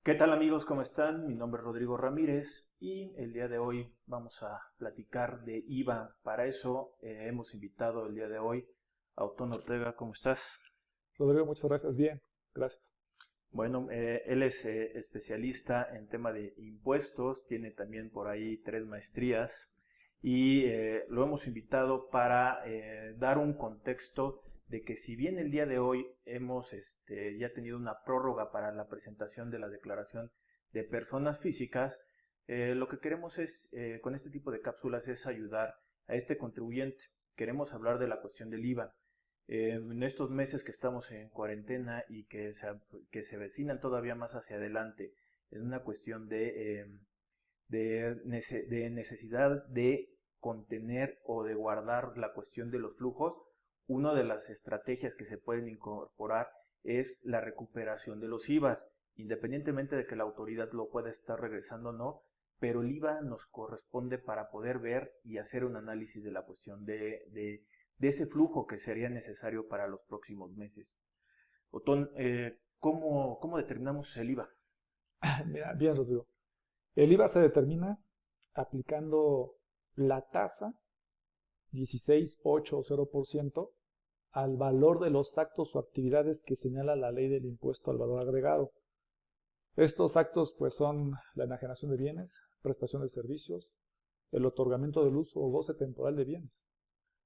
¿Qué tal amigos? ¿Cómo están? Mi nombre es Rodrigo Ramírez y el día de hoy vamos a platicar de IVA. Para eso hemos invitado el día de hoy a Otón Ortega. ¿Cómo estás? Rodrigo, muchas gracias. Bien, gracias. Bueno, él es especialista en tema de impuestos, tiene también por ahí 3 maestrías y lo hemos invitado para dar un contexto de que si bien el día de hoy hemos ya tenido una prórroga para la presentación de la declaración de personas físicas, lo que queremos es, con este tipo de cápsulas es ayudar a este contribuyente. Queremos hablar de la cuestión del IVA. En estos meses que estamos en cuarentena y que se vecinan todavía más hacia adelante, en una cuestión de necesidad de contener o de guardar la cuestión de los flujos, una de las estrategias que se pueden incorporar es la recuperación de los IVAs, independientemente de que la autoridad lo pueda estar regresando o no, pero el IVA nos corresponde para poder ver y hacer un análisis de la cuestión de ese flujo que sería necesario para los próximos meses. Otón, ¿cómo determinamos el IVA? Mira, bien, Rodrigo. El IVA se determina aplicando la tasa 16,80% al valor de los actos o actividades que señala la ley del impuesto al valor agregado. Estos actos pues son la enajenación de bienes, prestación de servicios, el otorgamiento del uso o goce temporal de bienes.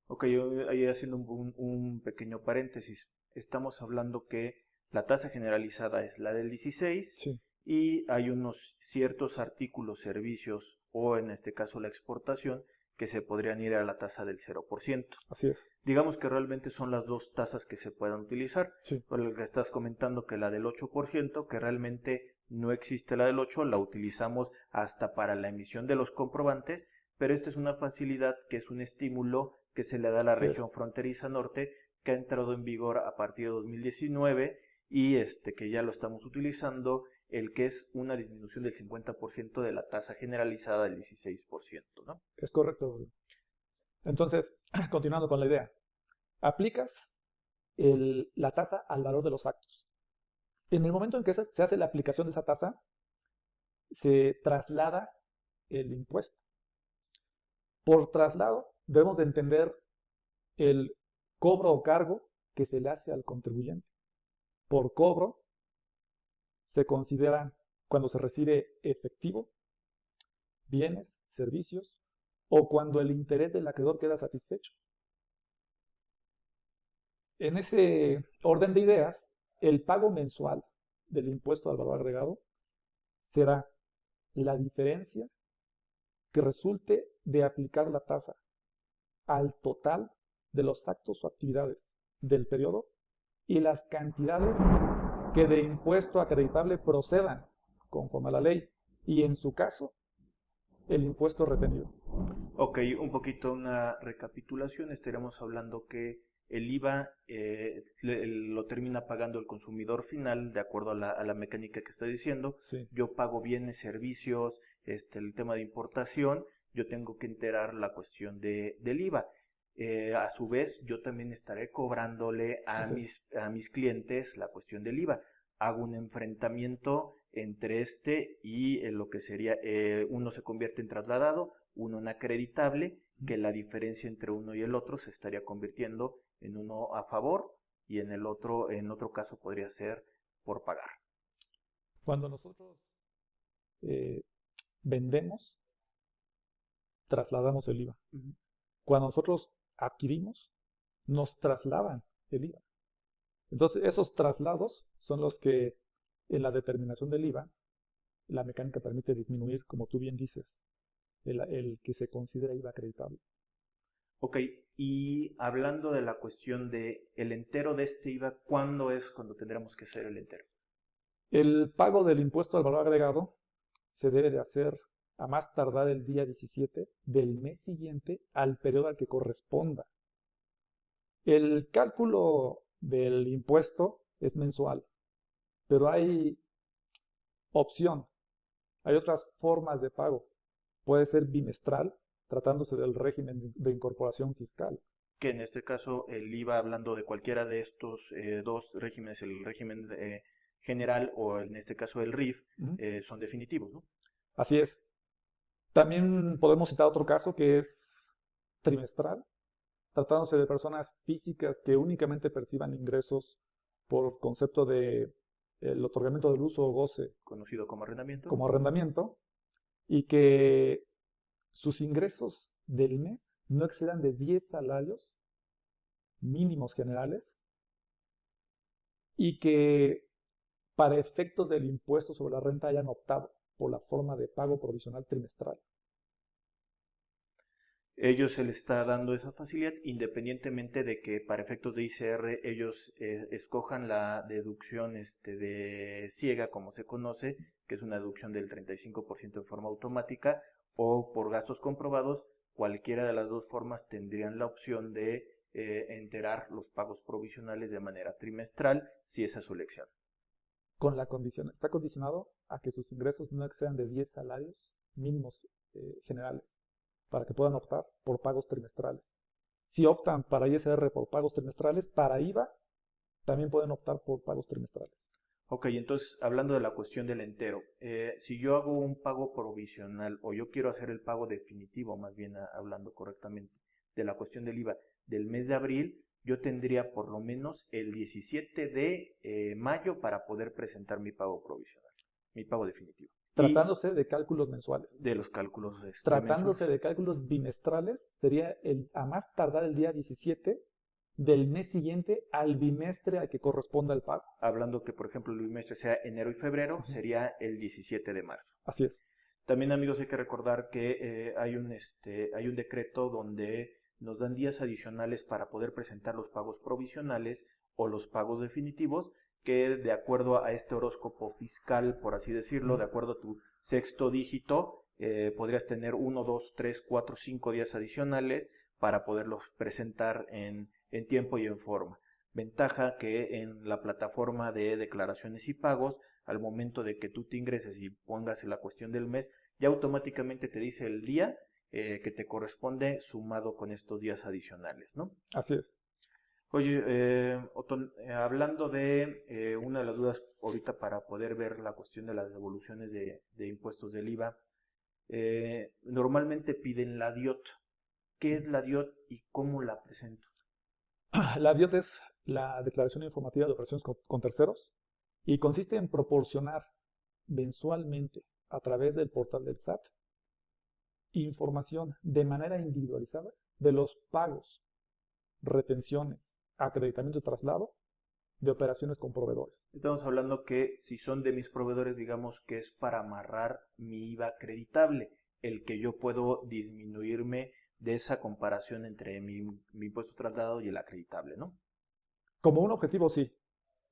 Ok, yo ahí haciendo un pequeño paréntesis, estamos hablando que la tasa generalizada es la del 16 Sí, y hay unos ciertos artículos, servicios o en este caso la exportación que se podrían ir a la tasa del 0%. así es. Digamos que realmente son las dos tasas que se puedan utilizar. Sí, Por el que estás comentando que la del 8%, que realmente no existe la del 8, la utilizamos hasta para la emisión de los comprobantes, pero esta es una facilidad que es un estímulo que se le da a la así región es. fronteriza norte, que ha entrado en vigor a partir de 2019 y que ya lo estamos utilizando, el que es una disminución del 50% de la tasa generalizada del 16%, ¿no? Es correcto, Rodrigo. Entonces, continuando con la idea, aplicas la tasa al valor de los actos. En el momento en que se hace la aplicación de esa tasa, se traslada el impuesto. Por traslado, debemos de entender el cobro o cargo que se le hace al contribuyente. Por cobro se consideran cuando se recibe efectivo, bienes, servicios o cuando el interés del acreedor queda satisfecho. En ese orden de ideas, el pago mensual del impuesto al valor agregado será la diferencia que resulte de aplicar la tasa al total de los actos o actividades del periodo y las cantidades que de impuesto acreditable procedan conforme a la ley y en su caso el impuesto retenido. Ok, un poquito una recapitulación. Estaríamos hablando que el IVA lo termina pagando el consumidor final de acuerdo a la mecánica que está diciendo. Sí, Yo pago bienes, servicios, el tema de importación, yo tengo que enterar la cuestión del IVA. A su vez, yo también estaré cobrándole a así es. mis clientes la cuestión del IVA. Hago un enfrentamiento entre y lo que sería, uno se convierte en trasladado, uno en acreditable, que la diferencia entre uno y el otro se estaría convirtiendo en uno a favor y en otro caso podría ser por pagar. Cuando nosotros eh, vendemos, trasladamos el IVA. Cuando nosotros adquirimos, nos trasladan el IVA. Entonces, esos traslados son los que en la determinación del IVA, la mecánica permite disminuir, como tú bien dices, el que se considera IVA acreditable. Ok, y hablando de la cuestión de el entero de este IVA, ¿cuándo es cuando tendremos que hacer el entero? El pago del impuesto al valor agregado se debe de hacer a más tardar el día 17 del mes siguiente al periodo al que corresponda. El cálculo del impuesto es mensual, pero hay opción, hay otras formas de pago. Puede ser bimestral, tratándose del régimen de incorporación fiscal. Que en este caso el IVA, hablando de cualquiera de estos dos regímenes, el régimen general o en este caso el RIF son definitivos, ¿no? Así es. También podemos citar otro caso que es trimestral, tratándose de personas físicas que únicamente perciban ingresos por concepto de el otorgamiento del uso o goce Conocido como arrendamiento. Y que sus ingresos del mes no excedan de 10 salarios mínimos generales y que para efectos del impuesto sobre la renta hayan optado por la forma de pago provisional trimestral. Ellos se les está dando esa facilidad independientemente de que para efectos de ICR ellos escojan la deducción de ciega, como se conoce, que es una deducción del 35% en forma automática, o por gastos comprobados. Cualquiera de las dos formas tendrían la opción de enterar los pagos provisionales de manera trimestral, si esa es su elección. Con la condición, está condicionado a que sus ingresos no excedan de 10 salarios mínimos generales, para que puedan optar por pagos trimestrales. Si optan para ISR por pagos trimestrales, para IVA también pueden optar por pagos trimestrales. Ok, entonces hablando de la cuestión del entero, si yo hago un pago provisional o yo quiero hacer el pago definitivo, más bien hablando correctamente, de la cuestión del IVA del mes de abril, yo tendría por lo menos el 17 de mayo para poder presentar mi pago provisional, mi pago definitivo. Tratándose de cálculos mensuales. De los cálculos Tratándose mensuales. de cálculos bimestrales, sería a más tardar el día 17 del mes siguiente al bimestre al que corresponda el pago. Hablando que, por ejemplo, el bimestre sea enero y febrero, sería el 17 de marzo. Así es. También, amigos, hay que recordar que hay un decreto donde nos dan días adicionales para poder presentar los pagos provisionales o los pagos definitivos, que de acuerdo a este horóscopo fiscal, por así decirlo, de acuerdo a tu sexto dígito, podrías tener 1, 2, 3, 4, 5 días adicionales para poderlos presentar en tiempo y en forma. Ventaja que en la plataforma de declaraciones y pagos, al momento de que tú te ingreses y pongas la cuestión del mes, ya automáticamente te dice el día que te corresponde sumado con estos días adicionales, ¿no? Así es. Oye, Otón, hablando de una de las dudas ahorita para poder ver la cuestión de las devoluciones de impuestos del IVA, normalmente piden la DIOT. ¿Qué es la DIOT y cómo la presento? La DIOT es la Declaración Informativa de Operaciones con Terceros y consiste en proporcionar mensualmente a través del portal del SAT información de manera individualizada de los pagos, retenciones, acreditamiento y traslado de operaciones con proveedores. Estamos hablando que si son de mis proveedores, digamos que es para amarrar mi IVA acreditable, el que yo puedo disminuirme de esa comparación entre mi impuesto traslado y el acreditable, ¿no? Como un objetivo, sí.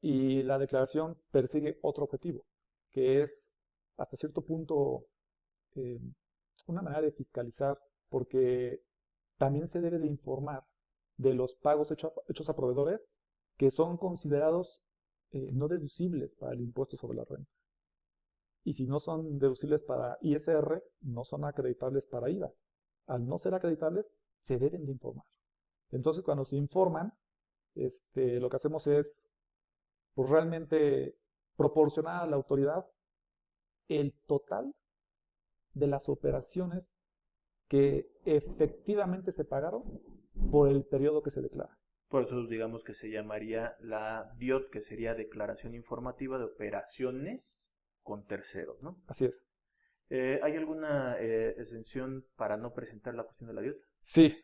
Y la declaración persigue otro objetivo, que es hasta cierto punto una manera de fiscalizar, porque también se debe de informar de los pagos hechos a proveedores que son considerados no deducibles para el impuesto sobre la renta. Y si no son deducibles para ISR, no son acreditables para IVA. Al no ser acreditables, se deben de informar. Entonces, cuando se informan, lo que hacemos es pues, realmente proporcionar a la autoridad el total de las operaciones que efectivamente se pagaron por el periodo que se declara. Por eso digamos que se llamaría la DIOT, que sería Declaración Informativa de Operaciones con Terceros, ¿no? Así es. ¿Hay alguna exención para no presentar la cuestión de la DIOT? Sí,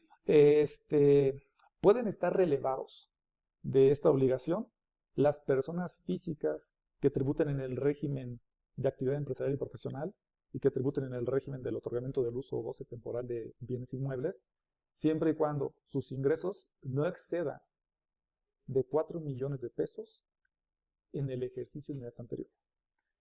pueden estar relevados de esta obligación las personas físicas que tributen en el régimen de actividad empresarial y profesional y que tributen en el régimen del otorgamiento del uso o goce temporal de bienes inmuebles, siempre y cuando sus ingresos no excedan de 4 millones de pesos en el ejercicio inmediato anterior.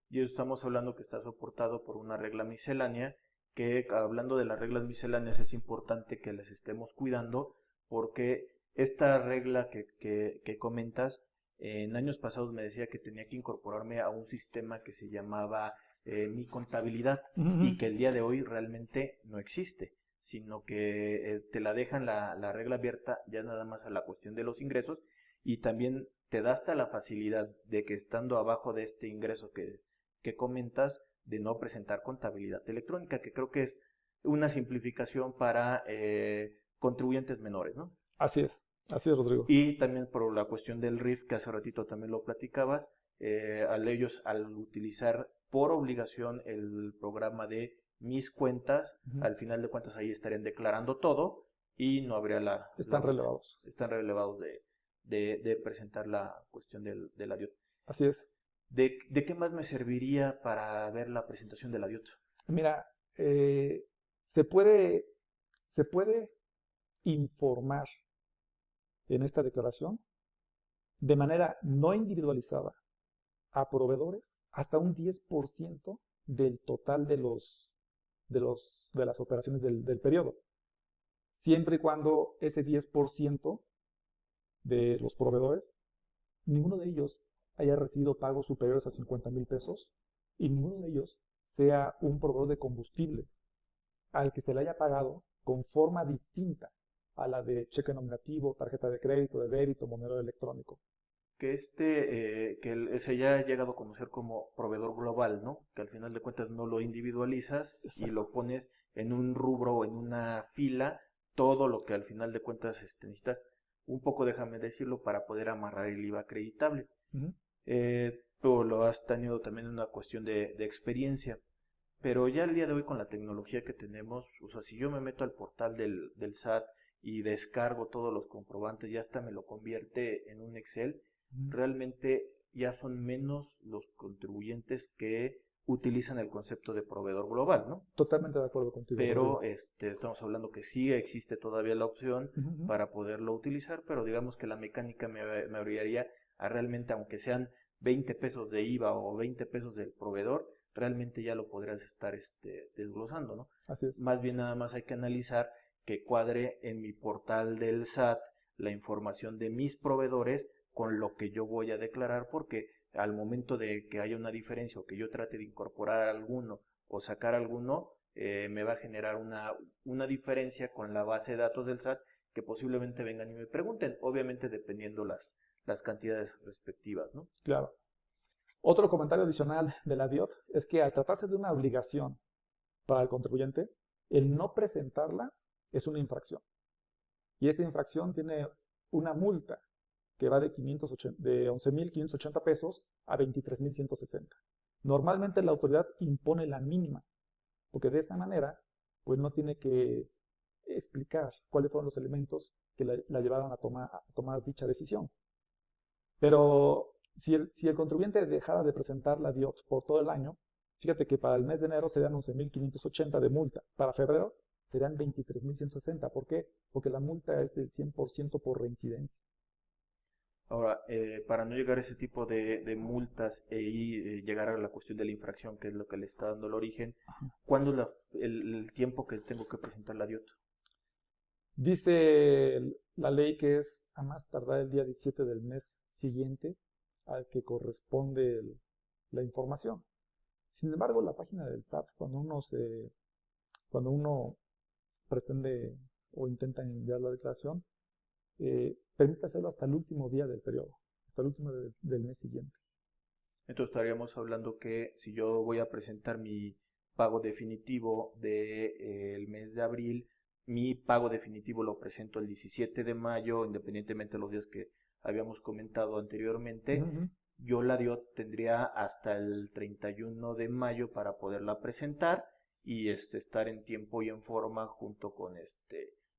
Y eso estamos hablando que está soportado por una regla miscelánea, que hablando de las reglas misceláneas es importante que las estemos cuidando, porque esta regla que comentas, en años pasados me decía que tenía que incorporarme a un sistema que se llamaba Mi Contabilidad, y que el día de hoy realmente no existe, sino que te la dejan la regla abierta ya nada más a la cuestión de los ingresos, y también te da hasta la facilidad de que estando abajo de este ingreso que comentas, de no presentar contabilidad electrónica, que creo que es una simplificación para contribuyentes menores, ¿no? Así es, Rodrigo. Y también por la cuestión del RIF, que hace ratito también lo platicabas, al utilizar por obligación el programa de mis cuentas, al final de cuentas ahí estarían declarando todo y no habría Están relevados. Están relevados de presentar la cuestión de la DIOT. Así es. ¿De qué más me serviría para ver la presentación de la DIOT? Mira, se puede informar en esta declaración de manera no individualizada a proveedores hasta un 10% del total de las operaciones del periodo, siempre y cuando ese 10% de los proveedores, ninguno de ellos haya recibido pagos superiores a 50,000 pesos y ninguno de ellos sea un proveedor de combustible al que se le haya pagado con forma distinta a la de cheque nominativo, tarjeta de crédito, de débito, monedero electrónico. Que ese ya ha llegado a conocer como proveedor global, ¿no? Que al final de cuentas no lo individualizas. Exacto. Y lo pones en un rubro, en una fila, todo lo que al final de cuentas necesitas, un poco, déjame decirlo, para poder amarrar el IVA acreditable. Pero lo has tenido también en una cuestión de experiencia. Pero ya el día de hoy con la tecnología que tenemos, o sea, si yo me meto al portal del SAT y descargo todos los comprobantes, ya hasta me lo convierte en un Excel, realmente ya son menos los contribuyentes que utilizan el concepto de proveedor global, ¿no? Totalmente de acuerdo contigo. Pero estamos hablando que sí existe todavía la opción para poderlo utilizar, pero digamos que la mecánica me obligaría a realmente, aunque sean 20 pesos de IVA o 20 pesos del proveedor, realmente ya lo podrías estar desglosando, ¿no? Así es. Más bien nada más hay que analizar que cuadre en mi portal del SAT la información de mis proveedores con lo que yo voy a declarar, porque al momento de que haya una diferencia o que yo trate de incorporar alguno o sacar alguno, me va a generar una diferencia con la base de datos del SAT que posiblemente vengan y me pregunten, obviamente dependiendo las cantidades respectivas, ¿no? Claro. Otro comentario adicional de la DIOT es que al tratarse de una obligación para el contribuyente, el no presentarla es una infracción. Y esta infracción tiene una multa que va de 11,580 pesos a 23,160. Normalmente la autoridad impone la mínima, porque de esa manera pues no tiene que explicar cuáles fueron los elementos que la llevaron a tomar dicha decisión. Pero si el contribuyente dejara de presentar la DIOT por todo el año, fíjate que para el mes de enero serían 11,580 de multa, para febrero serían 23,160. ¿Por qué? Porque la multa es del 100% por reincidencia. Ahora, para no llegar a ese tipo de multas y llegar a la cuestión de la infracción, que es lo que le está dando el origen, ¿cuándo es el tiempo que tengo que presentar la DIOT? Dice la ley que es a más tardar el día 17 del mes siguiente al que corresponde la información. Sin embargo, la página del SAT, cuando uno pretende o intenta enviar la declaración, permite hacerlo hasta el último día del periodo, hasta el último del mes siguiente. Entonces estaríamos hablando que si yo voy a presentar mi pago definitivo del mes de abril, mi pago definitivo lo presento el 17 de mayo, independientemente de los días que habíamos comentado anteriormente, yo la DIOT tendría hasta el 31 de mayo para poderla presentar y estar en tiempo y en forma junto con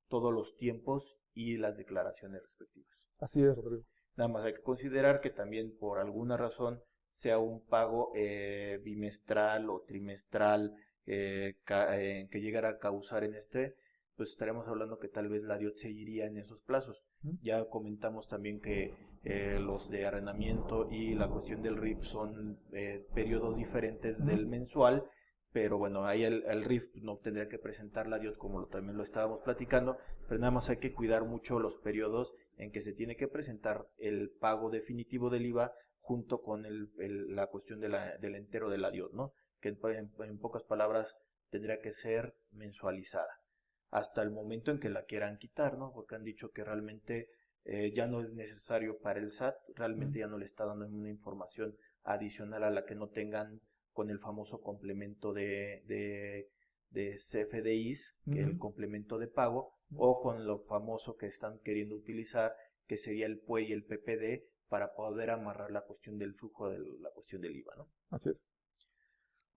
todos los tiempos y las declaraciones respectivas. Así es, Rodrigo. Nada más hay que considerar que también por alguna razón sea un pago bimestral o trimestral que llegara a causar pues estaremos hablando que tal vez la DIOT seguiría en esos plazos. Ya comentamos también que los de arrendamiento y la cuestión del RIF son periodos diferentes del mensual, pero bueno, ahí el RIF no tendría que presentar la DIOT como también lo estábamos platicando, pero nada más hay que cuidar mucho los periodos en que se tiene que presentar el pago definitivo del IVA junto con la cuestión del entero de la DIOT, ¿no? Que en pocas palabras tendría que ser mensualizada hasta el momento en que la quieran quitar, ¿no? Porque han dicho que realmente ya no es necesario para el SAT, realmente ya no le está dando una información adicional a la que no tengan con el famoso complemento de CFDIs, que es el complemento de pago, o con lo famoso que están queriendo utilizar, que sería el PUE y el PPD, para poder amarrar la cuestión del flujo de la cuestión del IVA, ¿no? Así es.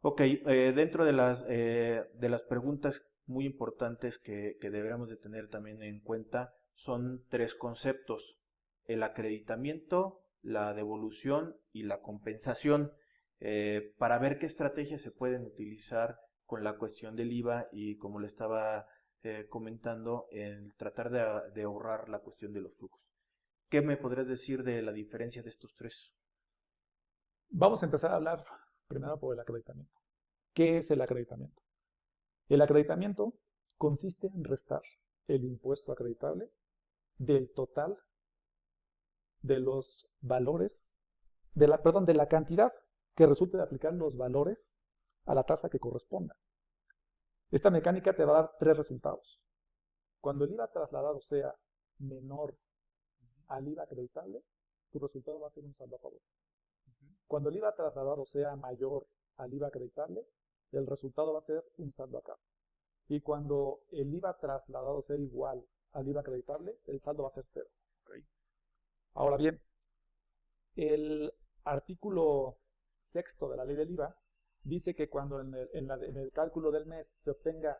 Ok, dentro de las preguntas muy importantes que deberíamos de tener también en cuenta son 3 conceptos: el acreditamiento, la devolución y la compensación, para ver qué estrategias se pueden utilizar con la cuestión del IVA y, como le estaba comentando, el tratar de ahorrar la cuestión de los flujos. ¿Qué me podrías decir de la diferencia de estos 3? Vamos a empezar a hablar primero por el acreditamiento. ¿Qué es el acreditamiento? El acreditamiento consiste en restar el impuesto acreditable del total de los valores, de la cantidad que resulte de aplicar los valores a la tasa que corresponda. Esta mecánica te va a dar 3 resultados. Cuando el IVA trasladado sea menor al IVA acreditable, tu resultado va a ser un saldo a favor. Cuando el IVA trasladado sea mayor al IVA acreditable, el resultado va a ser un saldo a cargo. Y cuando el IVA trasladado sea igual al IVA acreditable, el saldo va a ser 0. Okay. Ahora bien, el artículo 6º de la ley del IVA dice que cuando en el cálculo del mes se obtenga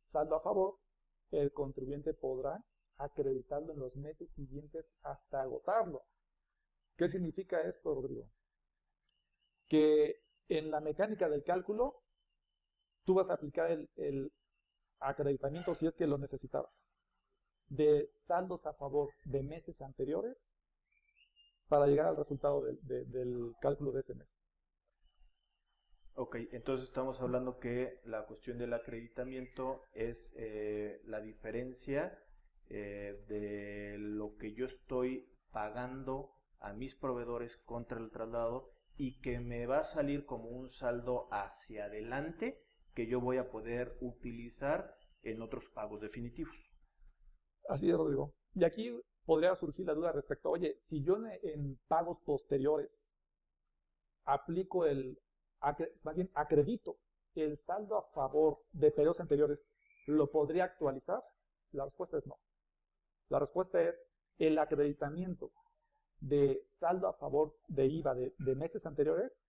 saldo a favor, el contribuyente podrá acreditarlo en los meses siguientes hasta agotarlo. ¿Qué significa esto, Rodrigo? Que en la mecánica del cálculo tú vas a aplicar el acreditamiento, si es que lo necesitabas, de saldos a favor de meses anteriores para llegar al resultado del cálculo de ese mes. Ok, entonces estamos hablando que la cuestión del acreditamiento es la diferencia de lo que yo estoy pagando a mis proveedores contra el traslado, y que me va a salir como un saldo hacia adelante que yo voy a poder utilizar en otros pagos definitivos. Así es, Rodrigo. Y aquí podría surgir la duda respecto a, oye, si yo en pagos posteriores aplico más bien acredito el saldo a favor de periodos anteriores, ¿lo podría actualizar? La respuesta es no. La respuesta es el acreditamiento de saldo a favor de IVA de meses anteriores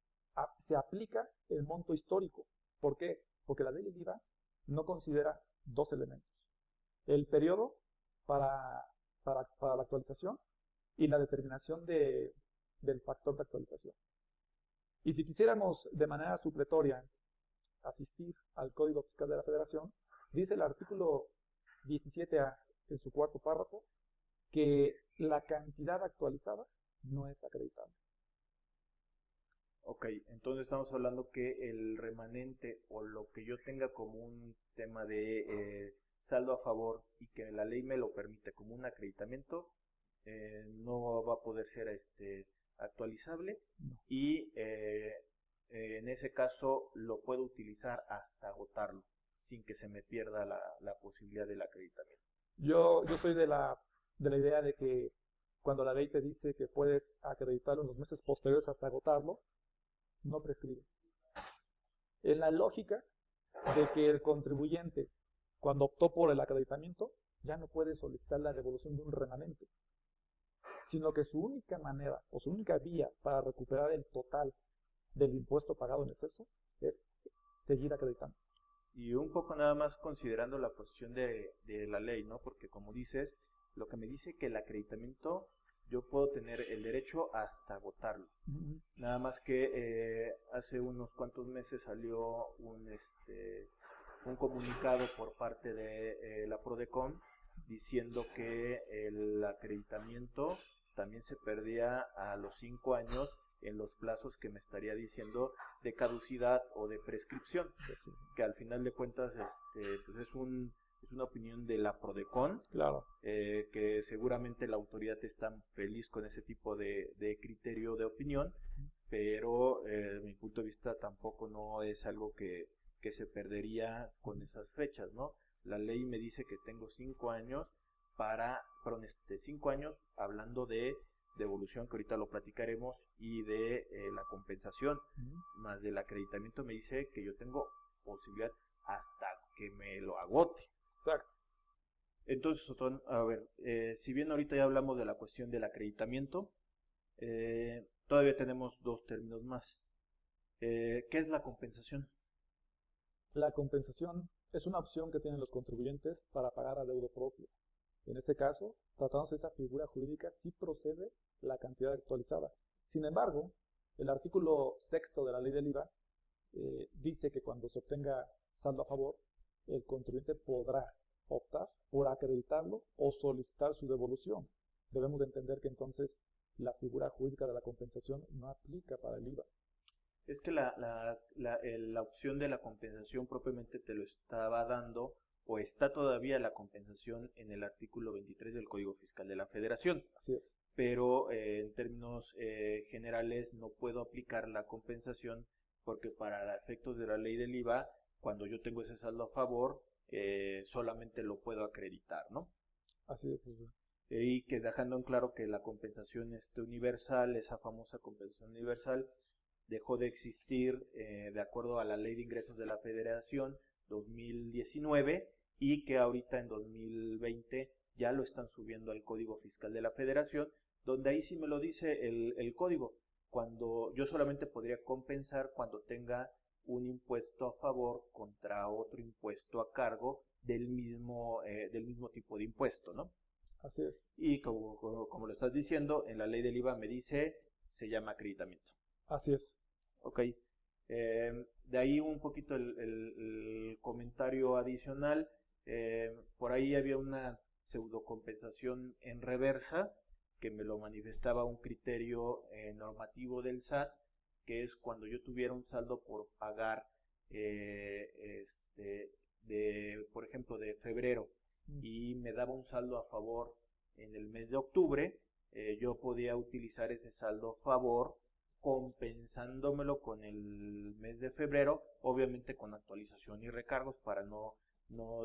se aplica el monto histórico. ¿Por qué? Porque la ley del IVA no considera 2 elementos: el periodo para la actualización y la determinación del factor de actualización. Y si quisiéramos de manera supletoria asistir al Código Fiscal de la Federación, dice el artículo 17A en su 4º párrafo que la cantidad actualizada no es acreditable. Ok, entonces estamos hablando que el remanente, o lo que yo tenga como un tema de saldo a favor y que la ley me lo permite como un acreditamiento, no va a poder ser actualizable. No. Y en ese caso lo puedo utilizar hasta agotarlo, sin que se me pierda la posibilidad del acreditamiento. Yo soy de la idea de que cuando la ley te dice que puedes acreditarlo en los meses posteriores hasta agotarlo, no prescribe. En la lógica de que el contribuyente, cuando optó por el acreditamiento, ya no puede solicitar la devolución de un remanente, sino que su única manera o su única vía para recuperar el total del impuesto pagado en exceso es seguir acreditando. Y un poco nada más considerando la cuestión de la ley, ¿no? Porque, como dices, lo que me dice que el acreditamiento yo puedo tener el derecho hasta agotarlo. Nada más que hace unos cuantos meses salió un comunicado por parte de la Prodecon diciendo que el acreditamiento también se perdía a los 5 años en los plazos que me estaría diciendo de caducidad o de prescripción, que al final de cuentas pues es una opinión de la Prodecon, claro, que seguramente la autoridad está feliz con ese tipo de criterio de opinión, pero desde mi punto de vista tampoco no es algo que se perdería con esas fechas, ¿no? La ley me dice que tengo 5 años para, perdón, 5 años, hablando de devolución, que ahorita lo platicaremos, y de la compensación, más del acreditamiento, me dice que yo tengo posibilidad hasta que me lo agote. Exacto. Entonces, Otón, a ver, si bien ahorita ya hablamos de la cuestión del acreditamiento, todavía tenemos 2 términos más. ¿Qué es la compensación? La compensación es una opción que tienen los contribuyentes para pagar adeudo propio. En este caso, tratándose de esa figura jurídica, sí procede la cantidad actualizada. Sin embargo, el artículo 6 de la ley del IVA dice que cuando se obtenga saldo a favor, el contribuyente podrá optar por acreditarlo o solicitar su devolución. Debemos de entender que entonces la figura jurídica de la compensación no aplica para el IVA. Es que la opción de la compensación propiamente te lo estaba dando, o está todavía la compensación en el artículo 23 del Código Fiscal de la Federación. Así es. Pero en términos generales no puedo aplicar la compensación porque para efectos de la ley del IVA, cuando yo tengo ese saldo a favor, solamente lo puedo acreditar, ¿no? Así es. Y que dejando en claro que la compensación universal, esa famosa compensación universal, dejó de existir de acuerdo a la Ley de Ingresos de la Federación 2019 y que ahorita en 2020 ya lo están subiendo al Código Fiscal de la Federación, donde ahí sí me lo dice el código, cuando yo solamente podría compensar cuando tenga un impuesto a favor contra otro impuesto a cargo del mismo tipo de impuesto, ¿no? Así es. Y como lo estás diciendo, en la ley del IVA me dice, se llama acreditamiento. Así es. Ok. De ahí un poquito el comentario adicional. Por ahí había una pseudocompensación en reversa que me lo manifestaba un criterio normativo del SAT, que es cuando yo tuviera un saldo por pagar por ejemplo, de febrero y me daba un saldo a favor en el mes de octubre, yo podía utilizar ese saldo a favor compensándomelo con el mes de febrero, obviamente con actualización y recargos para no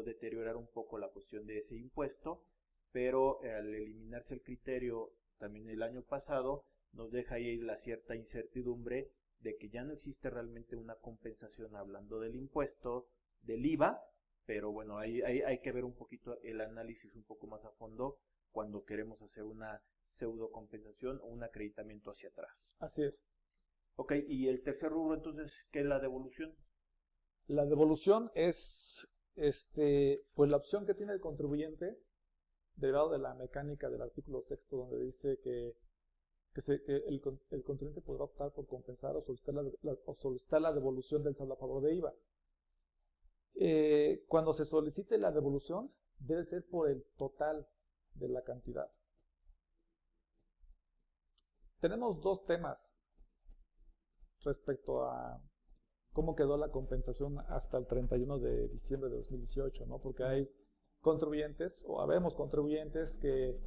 deteriorar un poco la cuestión de ese impuesto, pero al eliminarse el criterio también el año pasado, nos deja ahí la cierta incertidumbre de que ya no existe realmente una compensación hablando del impuesto, del IVA, pero bueno, hay que ver un poquito el análisis un poco más a fondo cuando queremos hacer una pseudo compensación o un acreditamiento hacia atrás. Así es. Ok, y el tercer rubro entonces, ¿qué es la devolución? La devolución es pues la opción que tiene el contribuyente derivado de la mecánica del artículo 6 donde dice que el contribuyente podrá optar por compensar o solicitar la devolución del saldo a favor de IVA. Cuando se solicite la devolución, debe ser por el total de la cantidad. Tenemos 2 temas respecto a cómo quedó la compensación hasta el 31 de diciembre de 2018, ¿no? Porque hay contribuyentes, o habemos contribuyentes que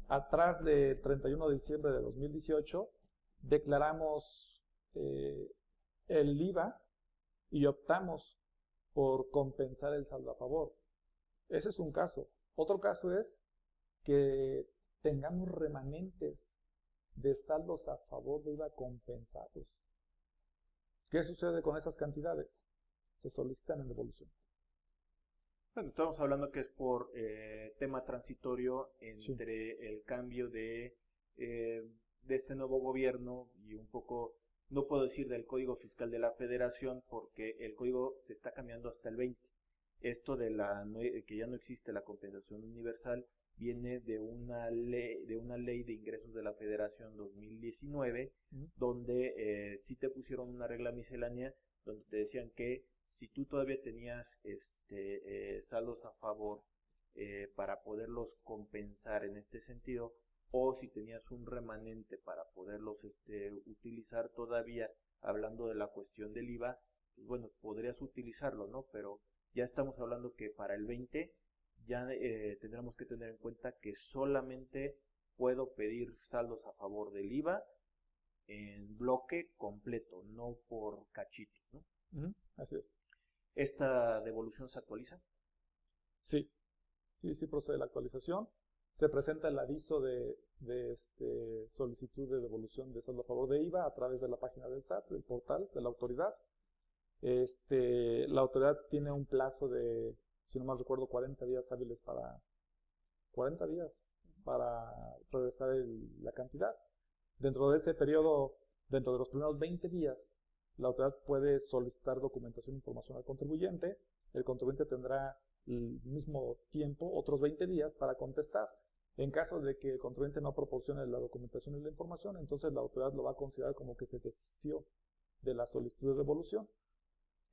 atrás de 31 de diciembre de 2018 declaramos el IVA y optamos por compensar el saldo a favor. Ese es un caso. Otro caso es que tengamos remanentes de saldos a favor de IVA compensados. ¿Qué sucede con esas cantidades? Se solicitan en devolución. Bueno, estamos hablando que es por tema transitorio entre el cambio de este nuevo gobierno y un poco, no puedo decir del Código Fiscal de la Federación porque el código se está cambiando hasta el 20. Esto de que ya no existe la compensación universal viene de una ley de ingresos de la Federación 2019, donde sí te pusieron una regla miscelánea donde te decían que si tú todavía tenías saldos a favor para poderlos compensar en este sentido, o si tenías un remanente para poderlos utilizar todavía, hablando de la cuestión del IVA, pues bueno, podrías utilizarlo, ¿no? Pero ya estamos hablando que para el 20 ya tendremos que tener en cuenta que solamente puedo pedir saldos a favor del IVA en bloque completo, no por cachitos, ¿no? Así es. ¿Esta devolución se actualiza? Sí procede la actualización. se presenta el aviso de solicitud de devolución de saldo a favor de IVA a través de la página del SAT, del portal de la autoridad. La autoridad tiene un plazo de, si no mal recuerdo, 40 días hábiles 40 días para regresar la cantidad. Dentro de este periodo, dentro de los primeros 20 días, la autoridad puede solicitar documentación e información al contribuyente. El contribuyente tendrá el mismo tiempo, otros 20 días, para contestar. En caso de que el contribuyente no proporcione la documentación y la información, entonces la autoridad lo va a considerar como que se desistió de la solicitud de devolución.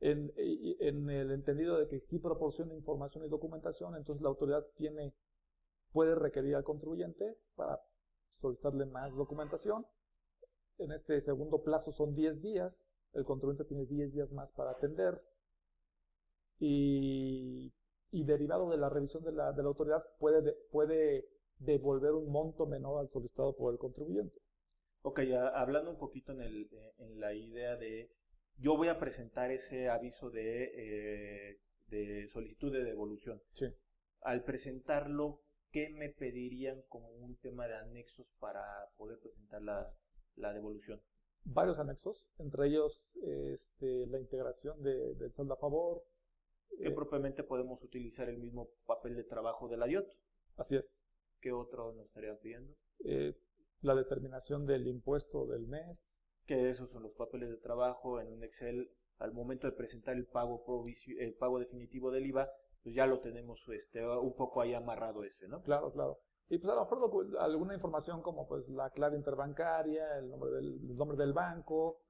En el entendido de que sí proporciona información y documentación, entonces la autoridad puede requerir al contribuyente para solicitarle más documentación. En este segundo plazo son 10 días, el contribuyente tiene 10 días más para atender, y derivado de la revisión de la autoridad puede devolver un monto menor al solicitado por el contribuyente. Ok, hablando un poquito en la idea de, yo voy a presentar ese aviso de solicitud de devolución. Sí. Al presentarlo, ¿qué me pedirían como un tema de anexos para poder presentar la devolución? Varios anexos, entre ellos la integración del saldo a favor. Que propiamente podemos utilizar el mismo papel de trabajo de la DIOT. Así es. ¿Qué otro nos estarían pidiendo? La determinación del impuesto del mes. Que esos son los papeles de trabajo en un Excel. Al momento de presentar el pago definitivo del IVA, pues ya lo tenemos un poco ahí amarrado ese, ¿no? Claro, claro. Y pues a lo mejor alguna información como pues la clave interbancaria, el nombre del banco,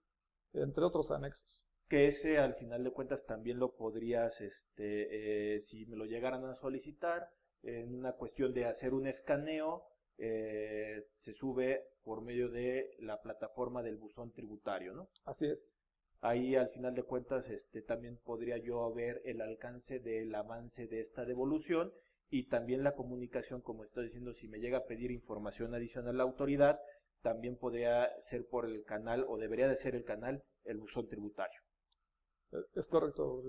entre otros anexos. Que ese al final de cuentas también lo podrías, si me lo llegaran a solicitar, en una cuestión de hacer un escaneo, se sube por medio de la plataforma del buzón tributario, ¿no? Así es. Ahí al final de cuentas también podría yo ver el alcance del avance de esta devolución y también la comunicación, como está diciendo, si me llega a pedir información adicional a la autoridad, también podría ser por el canal, o debería de ser el canal, el buzón tributario. Es correcto.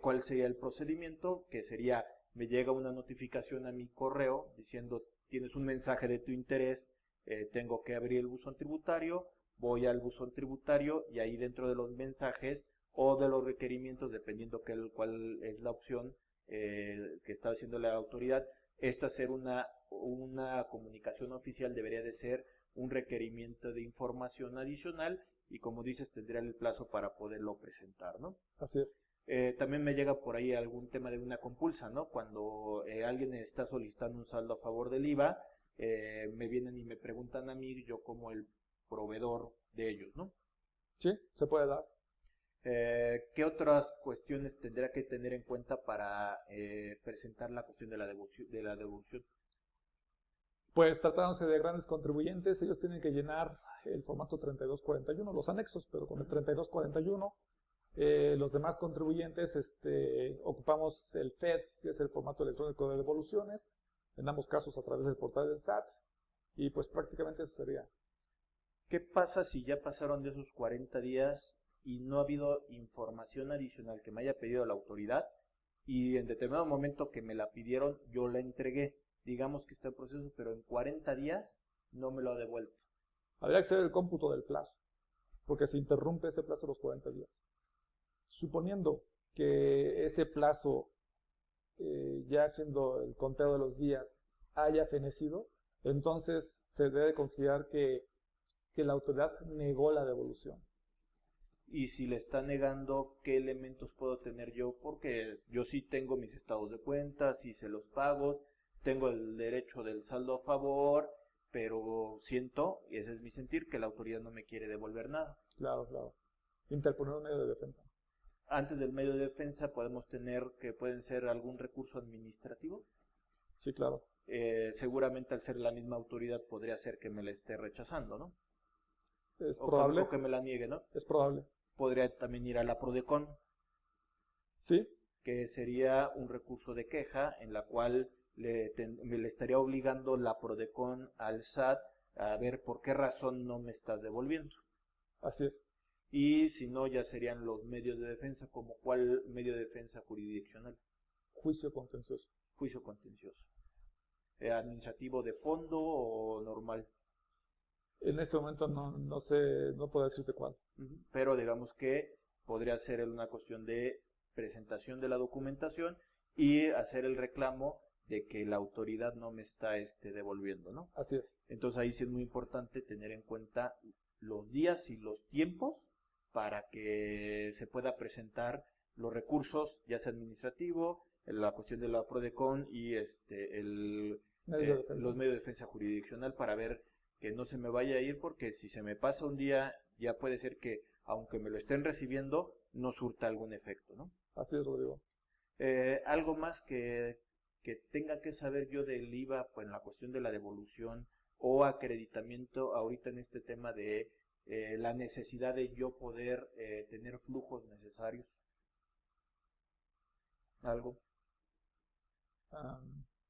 ¿Cuál sería el procedimiento? Que sería, me llega una notificación a mi correo diciendo, tienes un mensaje de tu interés, tengo que abrir el buzón tributario, voy al buzón tributario y ahí dentro de los mensajes o de los requerimientos, dependiendo cuál es la opción que está haciendo la autoridad, ser una comunicación oficial debería de ser un requerimiento de información adicional y, como dices, tendría el plazo para poderlo presentar, ¿no? Así es. También me llega por ahí algún tema de una compulsa, ¿no? Cuando alguien está solicitando un saldo a favor del IVA, me vienen y me preguntan a mí, yo como el proveedor de ellos, ¿no? Sí, se puede dar. ¿Qué otras cuestiones tendrá que tener en cuenta para presentar la cuestión de la devolución? Pues tratándose de grandes contribuyentes, ellos tienen que llenar el formato 3241, los anexos, pero con el 3241. Los demás contribuyentes ocupamos el FED, que es el formato electrónico de devoluciones, en ambos casos a través del portal del SAT, y pues prácticamente eso sería. ¿Qué pasa si ya pasaron de esos 40 días y no ha habido información adicional que me haya pedido la autoridad y en determinado momento que me la pidieron yo la entregué? Digamos que está en proceso, pero en 40 días no me lo ha devuelto. Habría que hacer el cómputo del plazo, porque se interrumpe ese plazo de los 40 días. Suponiendo que ese plazo, ya haciendo el conteo de los días, haya fenecido, entonces se debe considerar que la autoridad negó la devolución. Y si le está negando, ¿qué elementos puedo tener yo? Porque yo sí tengo mis estados de cuentas, hice los pagos, tengo el derecho del saldo a favor, pero siento, y ese es mi sentir, que la autoridad no me quiere devolver nada. Claro, claro. Interponer un medio de defensa. Antes del medio de defensa podemos tener que pueden ser algún recurso administrativo. Sí, claro. Seguramente al ser la misma autoridad podría ser que me la esté rechazando, ¿no? Es probable. O que me la niegue, ¿no? Es probable. Podría también ir a la PRODECON. Sí. Que sería un recurso de queja en la cual me le estaría obligando la PRODECON al SAT a ver por qué razón no me estás devolviendo. Así es. Y si no, ya serían los medios de defensa, como cuál medio de defensa jurisdiccional. Juicio contencioso. Juicio contencioso. administrativo de fondo o normal. En este momento no sé, no puedo decirte cuál. Pero digamos que podría ser una cuestión de presentación de la documentación y hacer el reclamo de que la autoridad no me está devolviendo, ¿no? Así es. Entonces ahí sí es muy importante tener en cuenta los días y los tiempos para que se pueda presentar los recursos, ya sea administrativo, la cuestión de la PRODECON y los medios de defensa jurisdiccional, para ver que no se me vaya a ir, porque si se me pasa un día, ya puede ser que, aunque me lo estén recibiendo, no surta algún efecto, ¿no? Así es, Rodrigo. Algo más que tenga que saber yo del IVA, pues en la cuestión de la devolución o acreditamiento, ahorita en este tema de la necesidad de yo poder tener flujos necesarios. ¿Algo?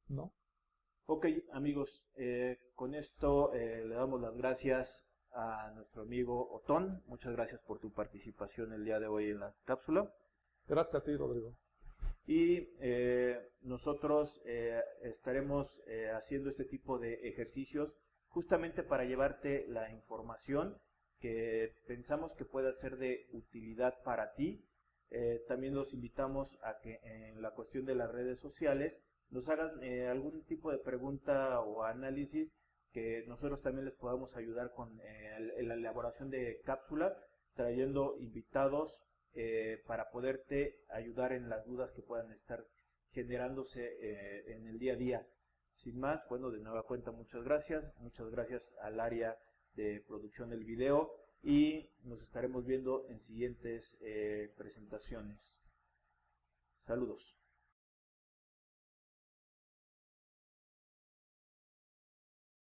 No. Ok, amigos, con esto le damos las gracias a nuestro amigo Otón. Muchas gracias por tu participación el día de hoy en la cápsula. Gracias a ti, Rodrigo. Y nosotros estaremos haciendo este tipo de ejercicios justamente para llevarte la información que pensamos que pueda ser de utilidad para ti. También los invitamos a que en la cuestión de las redes sociales nos hagan algún tipo de pregunta o análisis, que nosotros también les podamos ayudar con la elaboración de cápsulas, trayendo invitados para poderte ayudar en las dudas que puedan estar generándose en el día a día. Sin más, bueno, de nueva cuenta, muchas gracias al área de producción del video, y nos estaremos viendo en siguientes presentaciones. Saludos.